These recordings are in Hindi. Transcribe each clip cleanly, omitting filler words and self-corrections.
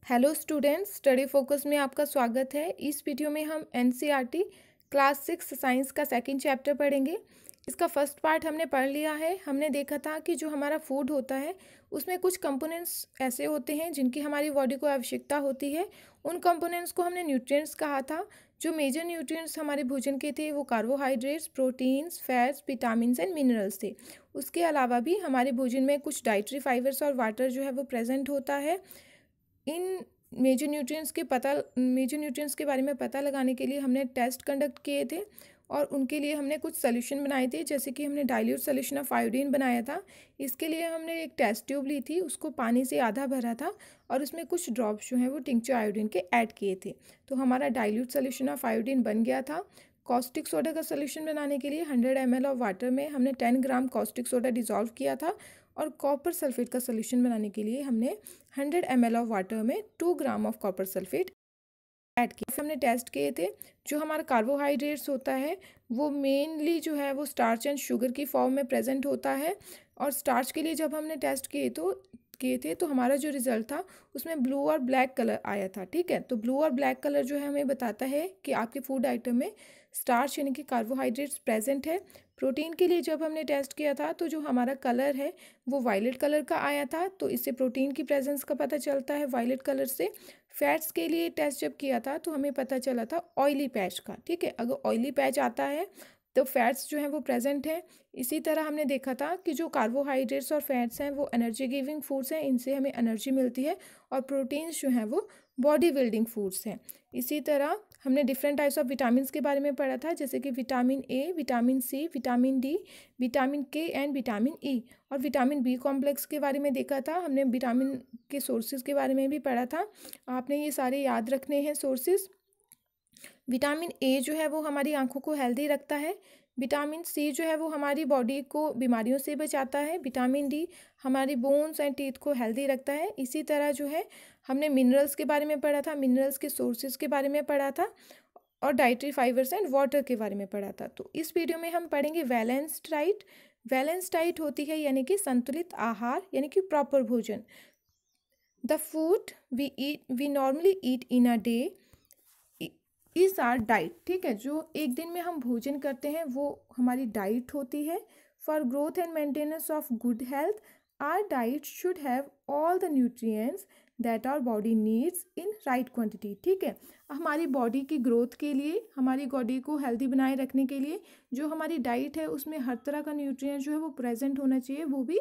हेलो स्टूडेंट्स, स्टडी फोकस में आपका स्वागत है। इस वीडियो में हम एनसीईआरटी क्लास 6 साइंस का सेकंड चैप्टर पढ़ेंगे। इसका फर्स्ट पार्ट हमने पढ़ लिया है। हमने देखा था कि जो हमारा फूड होता है उसमें कुछ कंपोनेंट्स ऐसे होते हैं जिनकी हमारी बॉडी को आवश्यकता होती है। उन कंपोनेंट्स को हमने न्यूट्रिएंट्स कहा था। जो मेजर न्यूट्रिएंट्स हमारे भोजन के थे वो carbohydrates, proteins, fats, vitamins and minerals थे। उसके अलावा भी हमारे भोजन में कुछ डाइटरी फाइबर्स और वाटर जो है वो प्रेजेंट होता है। इन मेजर न्यूट्रिएंट्स के बारे में पता लगाने के लिए हमने टेस्ट कंडक्ट किए थे और उनके लिए हमने कुछ सोल्यूशन बनाए थे। जैसे कि हमने डाइल्यूट सोल्यूशन ऑफ आयोडीन बनाया था। इसके लिए हमने एक टेस्ट ट्यूब ली थी, उसको पानी से आधा भरा था और उसमें कुछ ड्रॉप्स जो हैं वो टिंक्चर आयोडीन के ऐड किए थे। तो हमारा डाइल्यूट सोल्यूशन ऑफ आयोडीन बन गया था। कॉस्टिक सोडा का सोल्यूशन बनाने के लिए 100 ml ऑफ वाटर में हमने 10 ग्राम कॉस्टिक सोडा डिजॉल्व किया था और कॉपर सल्फेट का सोल्यूशन बनाने के लिए हमने 100 ml ऑफ वाटर में 2 gram of copper sulphate add किया। हमने टेस्ट किए थे। जो हमारा कार्बोहाइड्रेट्स होता है वो मेनली जो है वो स्टार्च एंड शुगर की फॉर्म में प्रेजेंट होता है। और स्टार्च के लिए जब हमने टेस्ट किए थे तो हमारा जो रिजल्ट था उसमें ब्लू और ब्लैक कलर आया था। ठीक है, तो ब्लू और ब्लैक कलर जो है हमें बताता है कि आपके फूड आइटम में स्टार्च यानी कि कार्बोहाइड्रेट्स प्रेजेंट है। प्रोटीन के लिए जब हमने टेस्ट किया था तो जो हमारा कलर है वो वायलेट कलर का आया था, तो इससे प्रोटीन की प्रेजेंस का पता चलता है वायलेट कलर से। फैट्स के लिए टेस्ट जब किया था तो हमें पता चला था ऑयली पैच का। ठीक है, अगर ऑयली पैच आता है तो फैट्स जो हैं वो प्रेजेंट है। इसी तरह हमने देखा था कि जो कार्बोहाइड्रेट्स और फैट्स हैं वो एनर्जी गिविंग फूड्स हैं, इनसे हमें एनर्जी मिलती है। और प्रोटीन्स जो हैं वो बॉडी बिल्डिंग फूड्स हैं। इसी तरह हमने डिफरेंट टाइप्स ऑफ विटामिन के बारे में पढ़ा था, जैसे कि vitamin A, vitamin C, vitamin D, vitamin K and vitamin E. और विटामिन बी कॉम्प्लेक्स के बारे में देखा था। हमने विटामिन के सोर्सेज के बारे में भी पढ़ा था। आपने ये सारे याद रखने हैं सोर्सेज। विटामिन ए जो है वो हमारी आंखों को हेल्दी रखता है। विटामिन सी जो है वो हमारी बॉडी को बीमारियों से बचाता है। विटामिन डी हमारी बोन्स एंड टीथ को हेल्दी रखता है। इसी तरह जो है हमने मिनरल्स के बारे में पढ़ा था, मिनरल्स के सोर्सेज के बारे में पढ़ा था और डाइटरी फाइबर्स एंड वाटर के बारे में पढ़ा था। तो इस वीडियो में हम पढ़ेंगे बैलेंस्ड डाइट। बैलेंस्ड डाइट होती है यानी कि संतुलित आहार यानी कि प्रॉपर भोजन। The food we normally eat in a day is our diet. ठीक है, जो एक दिन में हम भोजन करते हैं वो हमारी डाइट होती है। For growth and maintenance of good health our diet should have all the nutrients that our body needs in right quantity. ठीक है, हमारी बॉडी की ग्रोथ के लिए, हमारी बॉडी को हेल्दी बनाए रखने के लिए जो हमारी डाइट है उसमें हर तरह का न्यूट्रिएंट जो है वो प्रेजेंट होना चाहिए, वो भी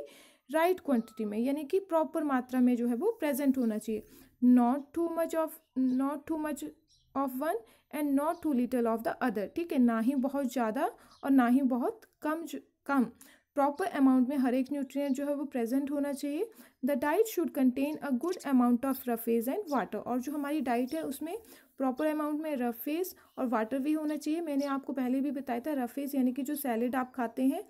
राइट क्वांटिटी में यानी कि प्रॉपर मात्रा में जो है वो प्रेजेंट होना चाहिए। Not too much of one and not too little of the other. ठीक है, ना ही बहुत ज़्यादा और ना ही बहुत कम। प्रॉपर अमाउंट में हर एक न्यूट्रिएंट जो है वो प्रेजेंट होना चाहिए। The diet should contain a good amount of roughage and water. और जो हमारी डाइट है उसमें प्रॉपर अमाउंट में रफेज और वाटर भी होना चाहिए। मैंने आपको पहले भी बताया था, रफेज यानी कि जो सैलेड आप खाते हैं,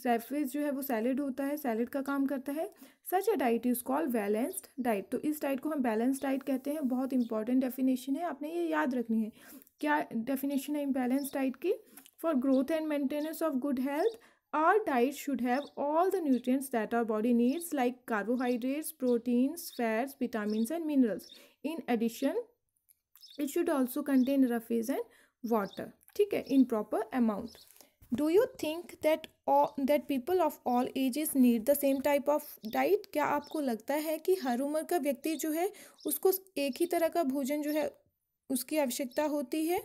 रफेज जो है वो सैलेड होता है, सैलेड का काम करता है। Such a diet is called balanced diet. तो इस डाइट को हम बैलेंस्ड डाइट कहते हैं। बहुत इंपॉर्टेंट डेफिनेशन है, आपने ये याद रखनी है। क्या डेफिनेशन है बैलेंस डाइट की? For growth and maintenance of good health our diet should have all the nutrients that our body needs like carbohydrates, proteins, fats, vitamins and minerals. In addition it should also contain roughage and water. ठीक है, in proper amount. Do you think that people of all ages need the same type of diet? क्या आपको लगता है कि हर उम्र का व्यक्ति जो है उसको एक ही तरह का भोजन जो है उसकी आवश्यकता होती है?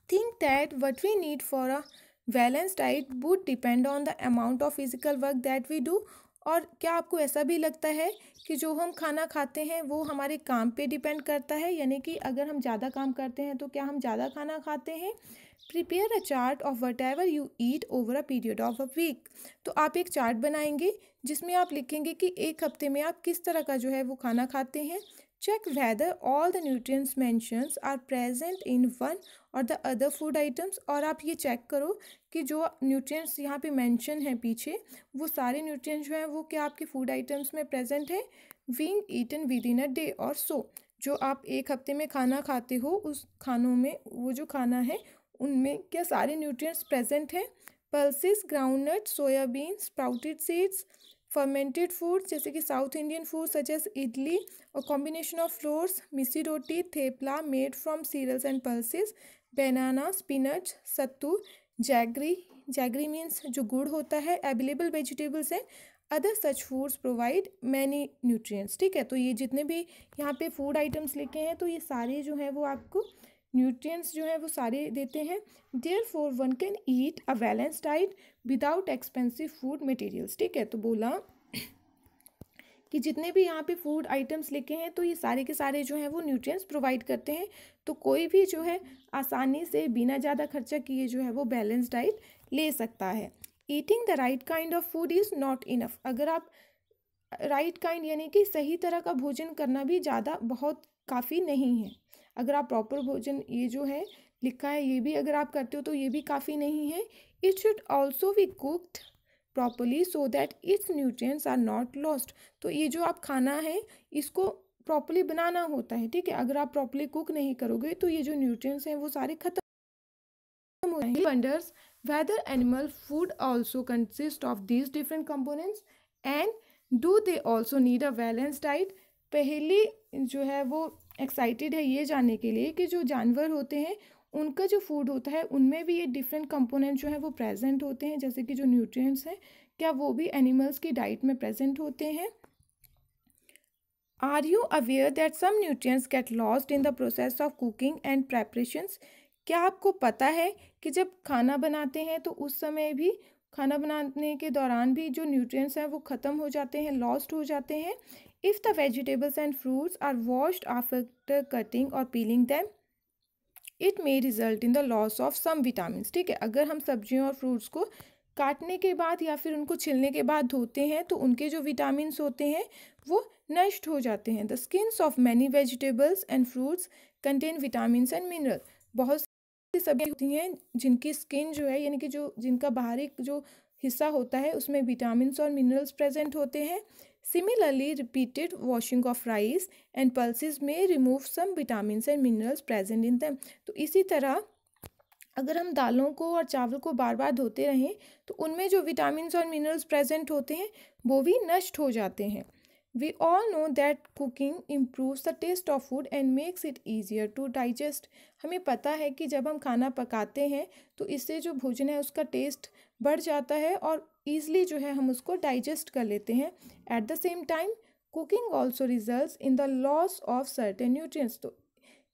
Think that what we need for a balance diet would depend on the amount of physical work that we do. और क्या आपको ऐसा भी लगता है कि जो हम खाना खाते हैं वो हमारे काम पे डिपेंड करता है, यानी कि अगर हम ज़्यादा काम करते हैं तो क्या हम ज़्यादा खाना खाते हैं? Prepare a chart of whatever you eat over a period of a week. तो आप एक चार्ट बनाएंगे जिसमें आप लिखेंगे कि एक हफ्ते में आप किस तरह का जो है वो खाना खाते हैं। Check whether all the nutrients mentions are present in one or the other food items. और आप ये चेक करो कि जो न्यूट्रिएंट्स यहाँ पे मेंशन है पीछे, वो सारे न्यूट्रिएंट्स जो हैं वो क्या आपके फूड आइटम्स में प्रेजेंट है? Being eaten within a day or so. जो आप एक हफ्ते में खाना खाते हो उस खानों में, वो जो खाना है उनमें क्या सारे न्यूट्रिएंट्स प्रेजेंट हैं? Pulses, groundnut, soybean, sprouted seeds, fermented food जैसे कि South Indian food such as idli और combination of flours, missi roti, thepla made from cereals and pulses, banana, spinach, sattu, jaggery, jaggery means जो गुड़ होता है, अवेलेबल वेजिटेबल्स हैं, other such foods provide many nutrients. ठीक है, तो ये जितने भी यहाँ पे फूड आइटम्स लिखे हैं तो ये सारे जो हैं वो आपको न्यूट्रिएंट्स जो हैं वो सारे देते हैं। Therefore one can eat a balance diet without expensive food materials. ठीक है, तो बोला कि जितने भी यहाँ पे फूड आइटम्स लिखे हैं तो ये सारे के सारे जो हैं वो न्यूट्रिएंट्स प्रोवाइड करते हैं, तो कोई भी जो है आसानी से बिना ज़्यादा खर्चा किए जो है वो बैलेंस डाइट ले सकता है। Eating the right kind of food is not enough. अगर आप राइट काइंड यानी कि सही तरह का भोजन करना भी ज़्यादा बहुत काफ़ी नहीं है। अगर आप प्रॉपर भोजन ये जो है लिखा है ये भी अगर आप करते हो तो ये भी काफ़ी नहीं है। It should also be cooked properly so that its nutrients are not lost. तो ये जो आप खाना है इसको प्रॉपरली बनाना होता है। ठीक है, अगर आप प्रॉपरली कुक नहीं करोगे तो ये जो न्यूट्रिएंट्स हैं वो सारे खत्म हो जाएंगे। Wonders whether animal food also consist of these different components and do they also need a balance diet. पहली जो है वो एक्साइटेड है ये जानने के लिए कि जो जानवर होते हैं उनका जो फूड होता है उनमें भी ये डिफरेंट कंपोनेंट जो है वो प्रेजेंट होते हैं, जैसे कि जो न्यूट्रिएंट्स हैं क्या वो भी एनिमल्स की डाइट में प्रेजेंट होते हैं। Are you aware that some nutrients get lost in the process of cooking and preparations. क्या आपको पता है कि जब खाना बनाते हैं तो उस समय भी खाना बनाने के दौरान भी जो न्यूट्रिएंट्स हैं वो ख़त्म हो जाते हैं, लॉस्ट हो जाते हैं। If the vegetables and fruits are washed after cutting और peeling them it may result in the loss of some vitamin. ठीक है, अगर हम सब्जियों और फ्रूट्स को काटने के बाद या फिर उनको छिलने के बाद धोते हैं तो उनके जो विटामिन्स होते हैं वो नष्ट हो जाते हैं। The skins of many vegetables and fruits contain vitamins and mineral. बहुत सी सब्जियां होती हैं जिनकी स्किन जो है यानी कि जो जिनका बाहरी जो हिस्सा होता है उसमें विटामिन्स और मिनरल्स प्रेजेंट होते हैं। Similarly repeated washing of rice and pulses may remove some vitamins and minerals present in them. तो इसी तरह अगर हम दालों को और चावल को बार बार धोते रहें तो उनमें जो विटामिन्स और मिनरल्स प्रेजेंट होते हैं वो भी नष्ट हो जाते हैं। We all know that cooking improves the taste of food and makes it easier to digest. हमें पता है कि जब हम खाना पकाते हैं तो इससे जो भोजन है उसका टेस्ट बढ़ जाता है और ईजिली जो है हम उसको डाइजेस्ट कर लेते हैं। At the same time cooking also results in the loss of certain nutrients. तो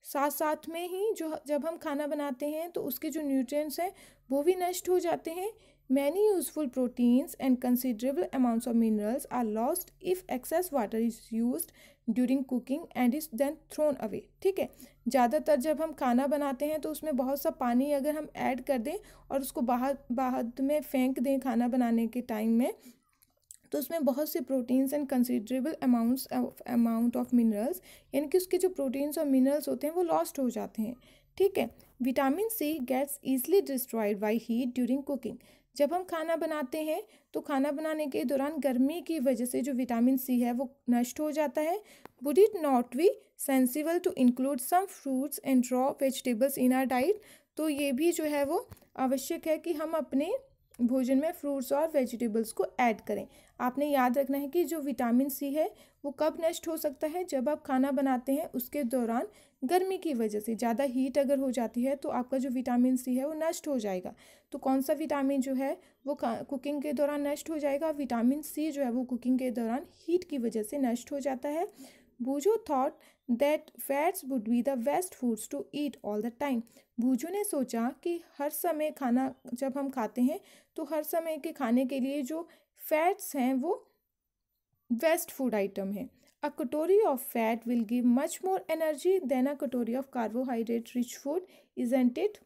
साथ साथ में ही जो जब हम खाना बनाते हैं तो उसके जो न्यूट्रिएंट्स हैं वो भी नष्ट हो जाते हैं। Many useful proteins and considerable amounts of minerals are lost if excess water is used during cooking and is then thrown away. ठीक है, ज़्यादातर जब हम खाना बनाते हैं तो उसमें बहुत सा पानी अगर हम ऐड कर दें और उसको बाहर में फेंक दें खाना बनाने के टाइम में तो उसमें बहुत से proteins and considerable amount of minerals यानी कि उसके जो प्रोटीन्स और मिनरल्स होते हैं वो लॉस्ट हो जाते हैं। ठीक है, vitamin C gets easily destroyed by heat during cooking. जब हम खाना बनाते हैं तो खाना बनाने के दौरान गर्मी की वजह से जो विटामिन सी है वो नष्ट हो जाता है। Would it not be sensible to include some fruits and raw vegetables in our diet. तो ये भी जो है वो आवश्यक है कि हम अपने भोजन में फ्रूट्स और वेजिटेबल्स को ऐड करें। आपने याद रखना है कि जो विटामिन सी है वो कब नष्ट हो सकता है, जब आप खाना बनाते हैं उसके दौरान गर्मी की वजह से ज़्यादा हीट अगर हो जाती है तो आपका जो विटामिन सी है वो नष्ट हो जाएगा। तो कौन सा विटामिन जो है वो कुकिंग के दौरान नष्ट हो जाएगा, विटामिन सी जो है वो कुकिंग के दौरान हीट की वजह से नष्ट हो जाता है। Boojho thought that fats would be the best foods to eat all the time. Boojho ने सोचा कि हर समय खाना जब हम खाते हैं तो हर समय के खाने के लिए जो फैट्स हैं वो बेस्ट फूड आइटम है। A katori of fat will give much more energy than a katori of carbohydrate rich food, isn't it.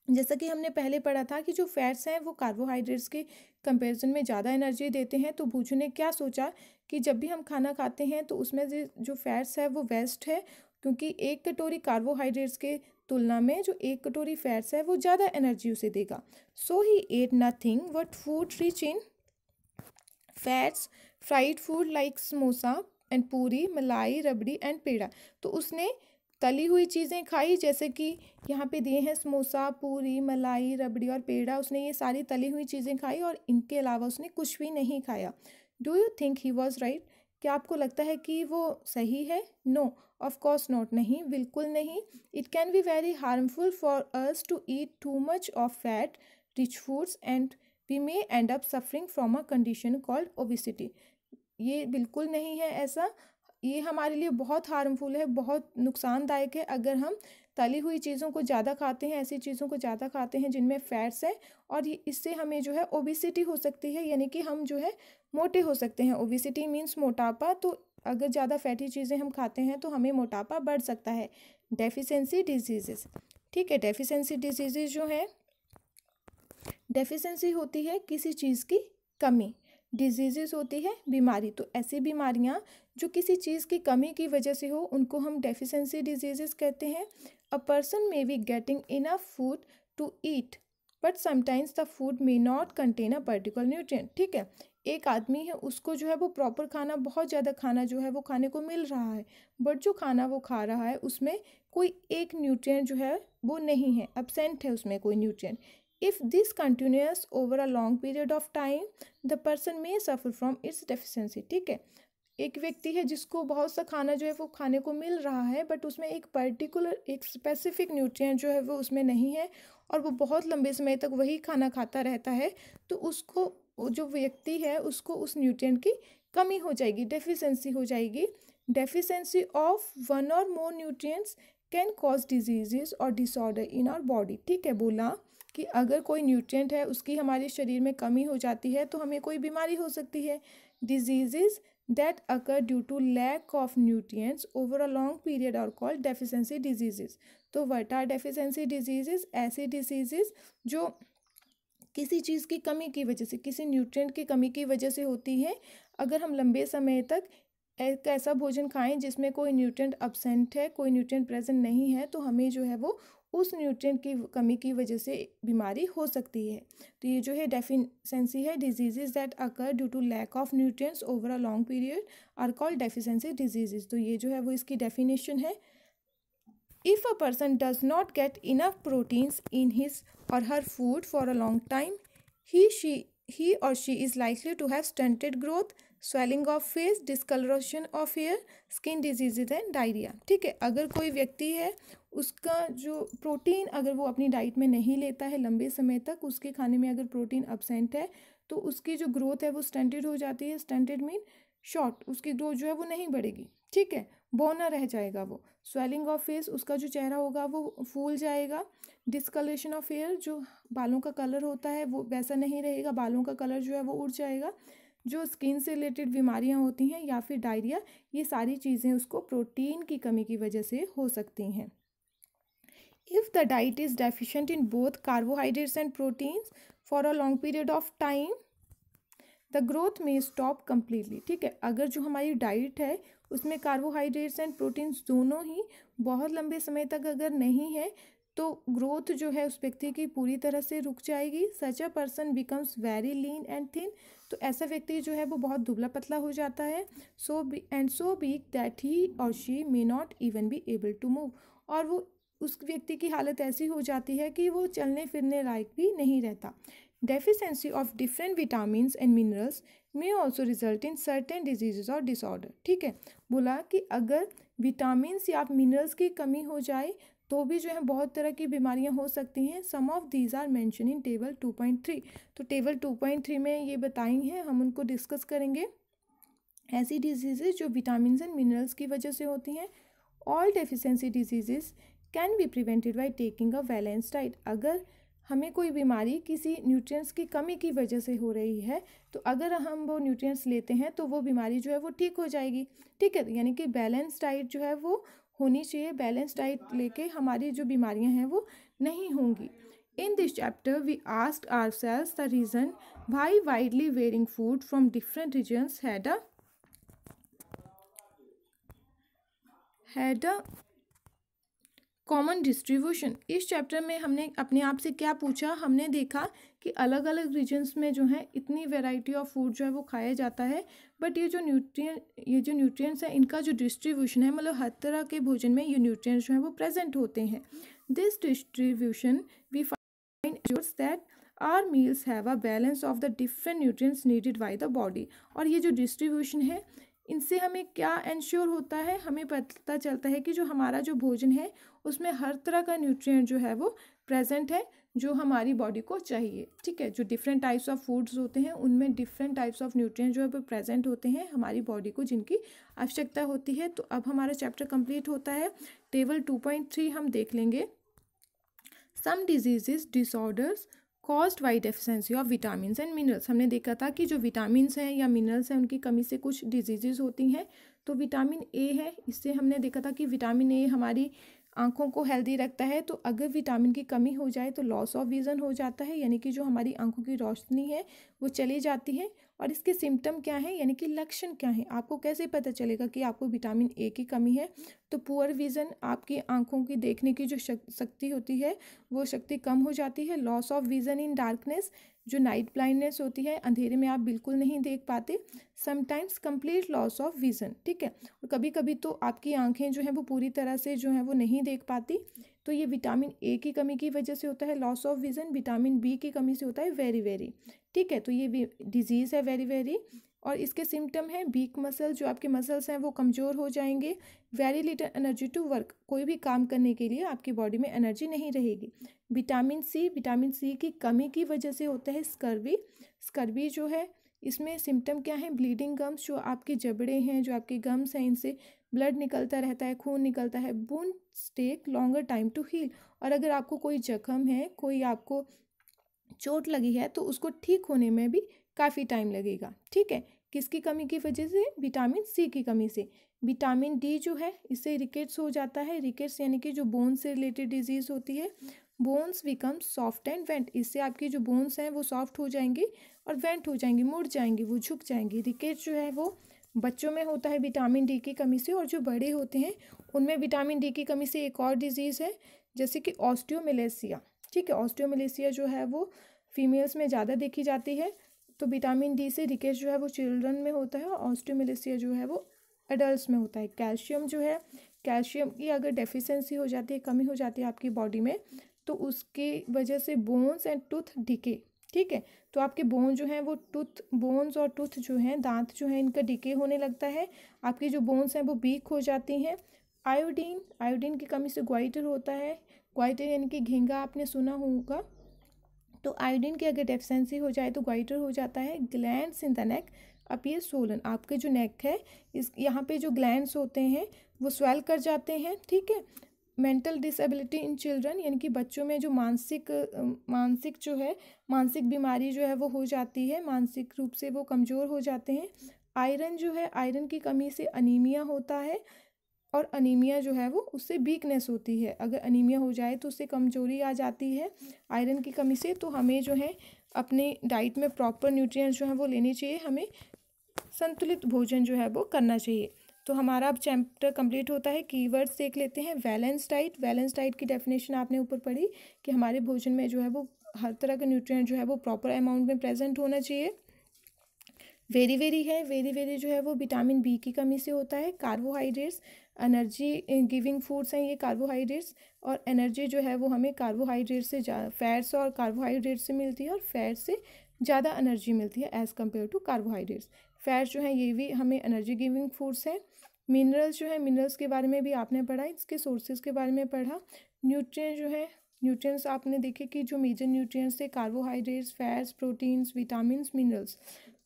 जैसा कि हमने पहले पढ़ा था कि जो फैट्स हैं वो कार्बोहाइड्रेट्स के कंपैरिजन में ज़्यादा एनर्जी देते हैं। तो बूजू ने क्या सोचा कि जब भी हम खाना खाते हैं तो उसमें से जो फैट्स है वो वेस्ट है, क्योंकि एक कटोरी कार्बोहाइड्रेट्स के तुलना में जो एक कटोरी फैट्स है वो ज़्यादा एनर्जी उसे देगा। So he ate nothing but food rich in fats, fried food like samosa and puri, malai, rabri and पेड़ा। तो उसने तली हुई चीज़ें खाई, जैसे कि यहाँ पे दिए हैं समोसा, पूरी, मलाई, रबड़ी और पेड़ा। उसने ये सारी तली हुई चीज़ें खाई और इनके अलावा उसने कुछ भी नहीं खाया। Do you think he was right? क्या आपको लगता है कि वो सही है? नो, ऑफ कोर्स नॉट, नहीं, बिल्कुल नहीं। It can be very harmful for us to eat too much of fat rich foods and we may end up suffering from a condition called obesity. ये बिल्कुल नहीं है ऐसा। ये हमारे लिए बहुत हार्मफुल है, बहुत नुकसानदायक है अगर हम तली हुई चीज़ों को ज़्यादा खाते हैं, ऐसी चीज़ों को ज़्यादा खाते हैं जिनमें फैट्स है, और इससे हमें जो है ओबेसिटी हो सकती है, यानी कि हम जो है मोटे हो सकते हैं। ओबेसिटी मीन्स मोटापा, तो अगर ज़्यादा फैटी चीज़ें हम खाते हैं तो हमें मोटापा बढ़ सकता है। डेफिशिएंसी डिजीजेस, ठीक है, डेफिशिएंसी डिजीजेस जो है, डेफिशिएंसी होती है किसी चीज़ की कमी, डिजीजेस होती है बीमारी। तो ऐसी बीमारियां जो किसी चीज़ की कमी की वजह से हो उनको हम डेफिशिएंसी डिजीजेस कहते हैं। A person may be getting enough food to eat but sometimes the food may not contain a particular nutrient, ठीक है। एक आदमी है, उसको जो है वो प्रॉपर खाना, बहुत ज़्यादा खाना जो है वो खाने को मिल रहा है, बट जो खाना वो खा रहा है उसमें कोई एक न्यूट्रिएंट जो है वो नहीं है, एब्सेंट है उसमें कोई nutrient. If this continues over a long period of time, the person may suffer from its deficiency, ठीक है। एक व्यक्ति है जिसको बहुत सा खाना जो है वो खाने को मिल रहा है, बट उसमें एक पर्टिकुलर, एक स्पेसिफिक न्यूट्रिएंट जो है वो उसमें नहीं है, और वो बहुत लंबे समय तक वही खाना खाता रहता है, तो उसको, जो व्यक्ति है उसको उस न्यूट्रिएंट की कमी हो जाएगी, डेफिशिएंसी हो जाएगी। Deficiency of one or more nutrients can cause diseases और डिसऑर्डर इन आवर बॉडी, ठीक है। बोला कि अगर कोई न्यूट्रिएंट है उसकी हमारे शरीर में कमी हो जाती है तो हमें कोई बीमारी हो सकती है। Diseases that occur due to lack of nutrients over a long period are called deficiency diseases. तो व्हाट आर डेफिशिएंसी डिजीजेस? ऐसी डिजीजेस जो किसी चीज़ की कमी की वजह से, किसी न्यूट्रिएंट की कमी की वजह से होती है। अगर हम लंबे समय तक एक ऐसा भोजन खाएं जिसमें कोई न्यूट्रिएंट अब्सेंट है, कोई न्यूट्रिएंट प्रेजेंट नहीं है, तो हमें जो है वो उस न्यूट्रिएंट की कमी की वजह से बीमारी हो सकती है। तो ये जो है डेफिशिएंसी है, diseases that occur due to lack of nutrients over a long period are called deficiency diseases. तो ये जो है वो इसकी डेफिनेशन है। If a person does not get enough proteins in his or her food for a long time, he or she is likely to have stunted growth, swelling of face, discoloration of hair, skin diseases and diarrhea, ठीक है। अगर कोई व्यक्ति है, उसका जो प्रोटीन अगर वो अपनी डाइट में नहीं लेता है लंबे समय तक, उसके खाने में अगर प्रोटीन अब्सेंट है, तो उसकी जो ग्रोथ है वो स्टंटेड हो जाती है। स्टंटेड मीन शॉर्ट, उसकी ग्रोथ जो है वो नहीं बढ़ेगी, ठीक है, बौना रह जाएगा वो। स्वेलिंग ऑफ फेस, उसका जो चेहरा होगा वो फूल जाएगा। डिस्कलरेशन ऑफ हेयर, जो बालों का कलर होता है वो वैसा नहीं रहेगा, बालों का कलर जो है वो उड़ जाएगा। जो स्किन से रिलेटेड बीमारियां होती हैं या फिर डायरिया, ये सारी चीज़ें उसको प्रोटीन की कमी की वजह से हो सकती हैं। If the diet is deficient in both carbohydrates and proteins for a long period of time, the growth में स्टॉप कम्प्लीटली, ठीक है। अगर जो हमारी डाइट है उसमें कार्बोहाइड्रेट्स एंड प्रोटीन्स दोनों ही बहुत लंबे समय तक अगर नहीं है, तो ग्रोथ जो है उस व्यक्ति की पूरी तरह से रुक जाएगी। Such a person becomes very lean and thin, तो ऐसा व्यक्ति जो है वो बहुत दुबला पतला हो जाता है। So weak that he or she may not even be able to move, और वो उस व्यक्ति की हालत ऐसी हो जाती है कि वो चलने फिरने लायक भी नहीं रहता। Deficiency of different vitamins and minerals may also result in certain diseases और डिसऑर्डर, ठीक है। बोला कि अगर विटामिन्स या मिनरल्स की कमी हो जाए तो भी जो है बहुत तरह की बीमारियां हो सकती हैं। Some of these are mention in table 2.3, तो टेबल 2.3 में ये बताई हैं, हम उनको डिस्कस करेंगे। ऐसी डिजीजेज जो विटामिन एंड मिनरल्स की वजह से होती हैं। All deficiency diseases can be prevented by taking a balance diet. अगर हमें कोई बीमारी किसी न्यूट्रिएंट्स की कमी की वजह से हो रही है, तो अगर हम वो न्यूट्रिएंट्स लेते हैं तो वो बीमारी जो है वो ठीक हो जाएगी, ठीक है। यानी कि बैलेंस डाइट जो है वो होनी चाहिए। बैलेंस डाइट लेके हमारी जो बीमारियां हैं वो नहीं होंगी। In this chapter, we asked ourselves the reason why widely varying food from different regions had a common distribution. इस चैप्टर में हमने अपने आप से क्या पूछा, हमने देखा कि अलग अलग रीजन्स में जो है इतनी वैरायटी ऑफ फूड जो है वो खाया जाता है, बट ये जो न्यूट्रिएंट्स है इनका जो डिस्ट्रीब्यूशन है, मतलब हर तरह के भोजन में ये न्यूट्रिएंट्स जो है वो प्रेजेंट होते हैं। This distribution we find assures that our meals have a balance of the different nutrients needed by the body. और ये जो डिस्ट्रीब्यूशन है इनसे हमें क्या इंश्योर होता है, हमें पता चलता है कि जो हमारा जो भोजन है उसमें हर तरह का न्यूट्रिएंट जो है वो प्रेजेंट है जो हमारी बॉडी को चाहिए। ठीक है, जो डिफरेंट टाइप्स ऑफ फूड्स होते हैं उनमें डिफरेंट टाइप्स ऑफ न्यूट्रिएंट जो है वो प्रेजेंट होते हैं हमारी बॉडी को, जिनकी आवश्यकता होती है। तो अब हमारा चैप्टर कंप्लीट होता है। टेबल 2.3 हम देख लेंगे। Some diseases disorders caused by deficiency of vitamins and minerals. हमने देखा था कि जो विटामिन्स हैं या मिनरल्स हैं उनकी कमी से कुछ डिजीजेज होती हैं। तो विटामिन ए है, इससे हमने देखा था कि विटामिन ए हमारी आंखों को हेल्दी रखता है। तो अगर विटामिन की कमी हो जाए तो लॉस ऑफ विजन हो जाता है, यानी कि जो हमारी आंखों की रोशनी है वो चली जाती है। और इसके सिम्टम क्या हैं, यानी कि लक्षण क्या हैं, आपको कैसे पता चलेगा कि आपको विटामिन ए की कमी है। तो पुअर विजन, आपकी आंखों की देखने की जो शक्ति होती है वो शक्ति कम हो जाती है। Loss of vision in darkness, जो नाइट ब्लाइंडनेस होती है, अंधेरे में आप बिल्कुल नहीं देख पाते। Sometimes complete loss of vision. ठीक है, और कभी कभी तो आपकी आंखें जो हैं वो पूरी तरह से जो है वो नहीं देख पाती। तो ये विटामिन ए की कमी की वजह से होता है loss of vision. Vitamin B की कमी से होता है वेरी वेरी। ठीक है, तो ये डिजीज़ है वेरी वेरी। और इसके सिम्टम हैं वीक मसल, जो आपके मसल्स हैं वो कमज़ोर हो जाएंगे। Very little energy to work, कोई भी काम करने के लिए आपकी बॉडी में एनर्जी नहीं रहेगी। विटामिन सी की कमी की वजह से होता है स्कर्वी। स्कर्वी जो है इसमें सिम्टम क्या है, ब्लीडिंग गम्स, जो आपके जबड़े हैं, जो आपके गम्स हैं, इनसे ब्लड निकलता रहता है, खून निकलता है। Wounds take longer time to heal, और अगर आपको कोई जख्म है, कोई आपको चोट लगी है तो उसको ठीक होने में भी काफ़ी टाइम लगेगा। ठीक है, किसकी कमी की वजह से, विटामिन सी की कमी से। विटामिन डी जो है इससे रिकेट्स हो जाता है। रिकेट्स यानी कि जो बोन से रिलेटेड डिजीज़ होती है। Bones become soft and went, इससे आपकी जो बोन्स हैं वो सॉफ्ट हो जाएंगी और वेंट हो जाएंगी, मुड़ जाएंगी, वो झुक जाएंगी। रिकेट्स जो है वो बच्चों में होता है विटामिन डी की कमी से, और जो बड़े होते हैं उनमें विटामिन डी की कमी से एक और डिजीज़ है जैसे कि ऑस्टियोमेलेसिया। ठीक है, ऑस्टियोमेलेसिया जो है वो फीमेल्स में ज़्यादा देखी जाती है। तो विटामिन डी से रिकेट्स जो है वो चिल्ड्रन में होता है, और ऑस्टियोमेलेसिया जो है वो एडल्ट्स में होता है। कैल्शियम जो है, कैल्शियम की अगर डेफिशिएंसी हो जाती है, कमी हो जाती है आपकी बॉडी में, तो उसकी वजह से बोन्स एंड टूथ डिके। ठीक है, तो आपके बोन जो हैं वो बोन्स और टूथ जो हैं, दांत जो हैं, इनका डिके होने लगता है। आपकी जो बोन्स हैं वो वीक हो जाती हैं। आयोडीन की कमी से ग्वाइटर होता है। ग्वाइटर यानी कि घींगा, आपने सुना होगा। तो आयोडीन की अगर डेफिशिएंसी हो जाए तो ग्वाइटर हो जाता है। Glands in the neck appear Solan, आपके जो नेक है इस यहाँ पे जो ग्लैंड्स होते हैं वो स्वेल कर जाते हैं। ठीक है, मेंटल डिसेबिलिटी इन चिल्ड्रन, यानी कि बच्चों में जो मानसिक जो है, मानसिक बीमारी जो है वो हो जाती है, मानसिक रूप से वो कमज़ोर हो जाते हैं। आयरन जो है, आयरन की कमी से अनीमिया होता है, और अनीमिया जो है वो उससे वीकनेस होती है। अगर अनीमिया हो जाए तो उससे कमजोरी आ जाती है आयरन की कमी से। तो हमें जो है अपनी डाइट में प्रॉपर न्यूट्रिएंट्स जो है वो लेने चाहिए, हमें संतुलित भोजन जो है वो करना चाहिए। तो हमारा अब चैप्टर कंप्लीट होता है। कीवर्ड्स देख लेते हैं। बैलेंस डाइट, बैलेंस डाइट की डेफिनेशन आपने ऊपर पढ़ी कि हमारे भोजन में जो है वो हर तरह का न्यूट्रिएंट जो है वो प्रॉपर अमाउंट में प्रेजेंट होना चाहिए। वेरी वेरी है, वेरी वेरी जो है वो विटामिन बी की कमी से होता है। कार्बोहाइड्रेट्स एनर्जी गिविंग फूड्स हैं ये कार्बोहाइड्रेट्स, और एनर्जी जो है वो हमें कार्बोहाइड्रेट से फैट्स और कार्बोहाइड्रेट से मिलती है, और फैट से ज़्यादा एनर्जी मिलती है as compare to carbohydrates. Fats जो हैं ये भी हमें एनर्जी गिविंग फूड्स हैं। मिनरल्स जो है, मिनरल्स के बारे में भी आपने पढ़ा, इसके सोर्सेज के बारे में पढ़ा। न्यूट्रिएंट जो है, न्यूट्रिएंट्स आपने देखे कि जो मेजर न्यूट्रिएंट्स थे fats, proteins, vitamins, minerals.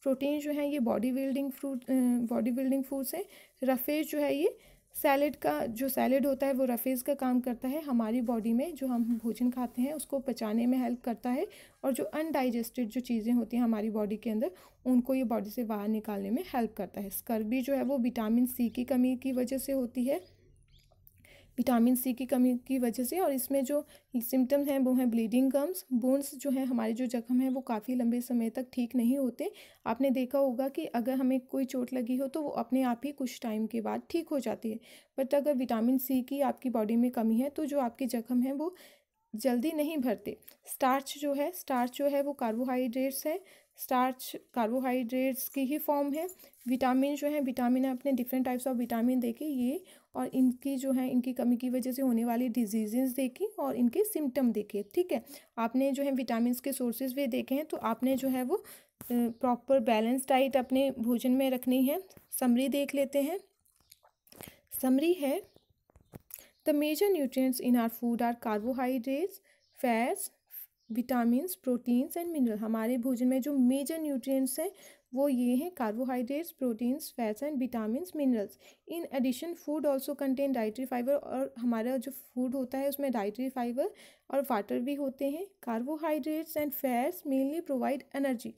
Protein जो है ये बॉडी बिल्डिंग फूड्स है। रफेज जो है ये सैलेड का, जो सैलेड होता है वो रफेज का काम करता है, हमारी बॉडी में जो हम भोजन खाते हैं उसको पचाने में हेल्प करता है, और जो अनडाइजेस्टेड जो चीज़ें होती हैं हमारी बॉडी के अंदर उनको ये बॉडी से बाहर निकालने में हेल्प करता है। स्कर्वी जो है वो विटामिन सी की कमी की वजह से होती है, विटामिन सी की कमी की वजह से। और इसमें जो सिम्टम्स हैं वो हैं ब्लीडिंग गम्स। बोन्स जो है, हमारे जो जख्म हैं वो काफ़ी लंबे समय तक ठीक नहीं होते। आपने देखा होगा कि अगर हमें कोई चोट लगी हो तो वो अपने आप ही कुछ टाइम के बाद ठीक हो जाती है, बट अगर विटामिन सी की आपकी बॉडी में कमी है तो जो आपके जख्म हैं वो जल्दी नहीं भरते। स्टार्च जो है वो कार्बोहाइड्रेट्स है। स्टार्च कार्बोहाइड्रेट्स की ही फॉर्म है। विटामिन जो है, विटामिन अपने डिफरेंट टाइप्स ऑफ विटामिन देखे ये, और इनकी जो है इनकी कमी की वजह से होने वाली डिजीजेस देखी और इनके सिम्टम देखे। ठीक है, आपने जो है विटामिन के सोर्सेज भी देखे हैं, तो आपने जो है वो प्रॉपर बैलेंस डाइट अपने भोजन में रखनी है। समरी देख लेते हैं। समरी है, the major nutrients in our food are carbohydrates, fats, vitamins, proteins and mineral. हमारे भोजन में जो मेजर न्यूट्रिएंट्स हैं वो ये हैं carbohydrates, proteins, fats and vitamins, minerals. In addition food also contain dietary fibre, और हमारा जो फूड होता है उसमें डाइटरी फाइबर और वाटर भी होते हैं। Carbohydrates and fats mainly provide energy.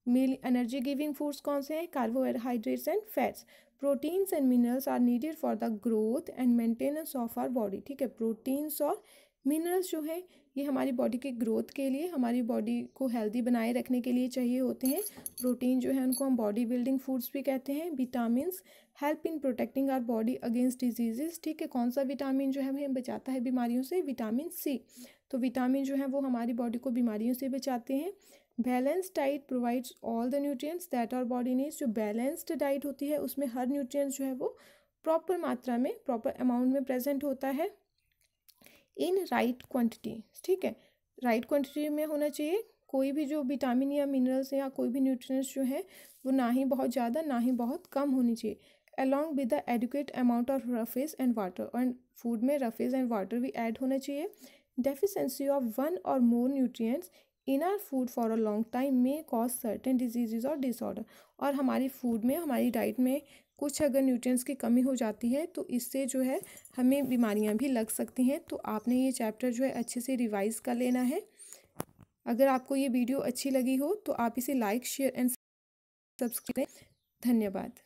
Mainly energy giving foods कौन से हैं? Carbohydrates and fats. Proteins and minerals are needed for the growth and maintenance of our body. ठीक है, प्रोटीन्स और मिनरल्स जो है ये हमारी बॉडी की ग्रोथ के लिए, हमारी बॉडी को हेल्दी बनाए रखने के लिए चाहिए होते हैं। प्रोटीन जो है उनको हम बॉडी बिल्डिंग फूड्स भी कहते हैं। Vitamins help in protecting our body against diseases. ठीक है, कौन सा विटामिन जो है हमें बचाता है बीमारियों से? Vitamin C. तो विटामिन जो है वो हमारी बॉडी को बीमारियों से बचाते हैं। Balance diet provides all the nutrients that our body needs. जो बैलेंस्ड डाइट होती है उसमें हर न्यूट्रिएंट्स जो है वो प्रॉपर मात्रा में, प्रॉपर अमाउंट में प्रेजेंट होता है इन राइट क्वांटिटी। ठीक है, राइट क्वांटिटी में होना चाहिए। कोई भी जो विटामिन या मिनरल्स या कोई भी न्यूट्रिएंट्स जो है वो ना ही बहुत ज़्यादा ना ही बहुत कम होनी चाहिए। Along with the adequate amount of roughage and water, और फूड में रफेज एंड वाटर भी ऐड होना चाहिए। Deficiency of one or more nutrients in our food for a long time may cause certain diseases और डिसऑर्डर। और हमारी फूड में, हमारी डाइट में कुछ अगर न्यूट्रिएंट्स की कमी हो जाती है तो इससे जो है हमें बीमारियां भी लग सकती हैं। तो आपने ये चैप्टर जो है अच्छे से रिवाइज कर लेना है। अगर आपको ये वीडियो अच्छी लगी हो तो आप इसे लाइक, शेयर एंड सब्सक्राइब करें। धन्यवाद।